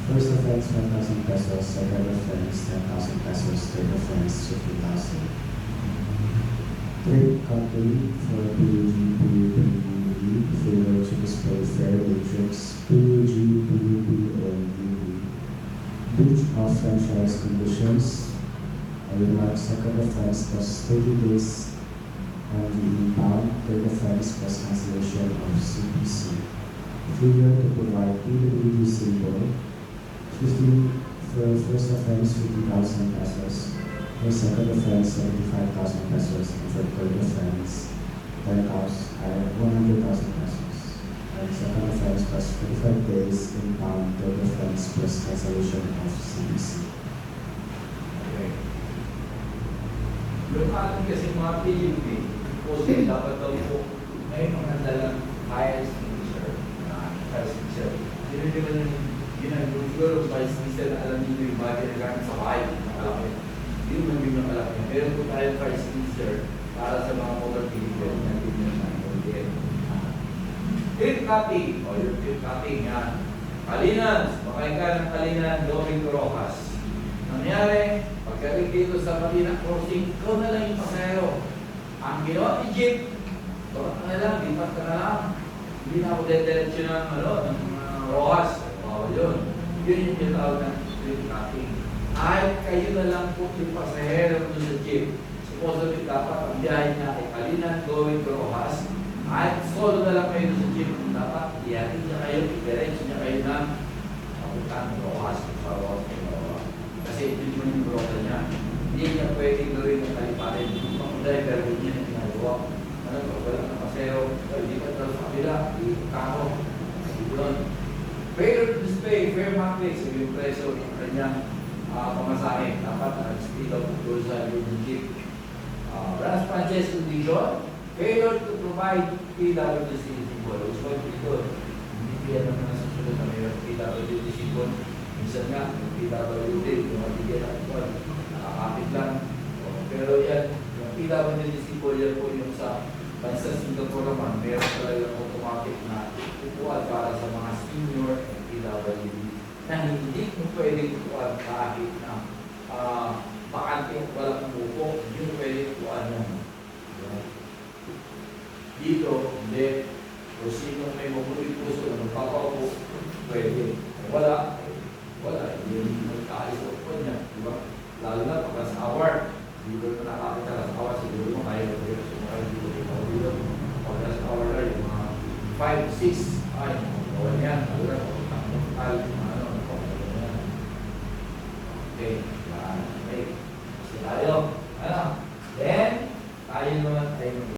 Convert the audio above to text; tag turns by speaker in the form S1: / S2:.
S1: First offense, 1,000 pesos. Second offense, 10,000 pesos. Third offense, 50,000. Third country for PUG, failure to display fair matrix, PUG, or UB. Breach of franchise conditions. Second offense plus 30 days on the impound. Third offense plus cancellation of CPC. Failure to provide PWD symbol. 50 for first offense, 50,000 pesos. For second offense, 75,000 pesos. And for third offense, 100,000 pesos. And second offense plus 45 days impound. Third offense plus cancellation of CPC.
S2: Okay. Yung ating kasi mga PUP, kasi dapat daw po may mga dalang fire extinguisher. Fire extinguisher. Hindi naman ginagawa fire extinguisher na alam niyo yung mga ginagamit sa bahay. Hindi naman yun yung alam niyo. Meron po tayong fire extinguisher para sa mga motor vehicle na hindi nyo natin. Tip cutting. O yung tip cutting yan. Kalinan. Makain ka ng Kalinan, Domingo Rojas. Nangyari, pagdating dito sa Kalinan Crossing, ikaw na lang yung pasahero. Ang ginawa ni Jeep, ito na lang, lipat ka na lang. Hindi na ako dediretso ng Rojas. Bawal yun. Yun yung tinatawag ng tip cutting. Kahit kayo na lang po yung pasahero doon sa Jeep. Supposedly dapat ang biyahe niya ay Kalinan going to Rojas. Kahit solo na lang kayo doon sa Jeep, dapat iyatin niya kayo, i-direct niya kayo ng papuntan ng Rojas. Kasi ito naman yung broker niya. Hindi niya pwedeng gawin ng kalipatin. Kung driver, hindi niya ginagawa. Wala na pasero, hindi ka sa kabila, i-karo. Failure to display, fair market, sa yung preso ng kanyang pamasahe. Dapat speed of doon sa yung Jeep. Branch franchise condition, failure to provide PWD symbol. So, ito, hindi yan naman sa susunod na mayroon PWD symbol. Minsan nga, PWD, yung matigyan na ito, nakakapit lang. Pero yan, yung PWD symbol, yan po yung sa bansa Singapore naman, meron talagang automatic na upuan para sa mga senior PWD na hindi mo pwedeng upuan kahit na bakante o walang umupo, hindi mo pwedeng upuan yan. Dito, hindi. O sino may mabuting puso na magpapaupo, pwede. Wala, hindi magkaalis o upuan niya. Diba? Lalo na pagka sa hour, dito na nakakita sa hour, siguro mo kaya na kayo sumakay dito. Pagka sa hour na yung mga 5, 6, ay, kawan yan. Lalo na pagka okay, okay. Tayo. Then, tayo naman ay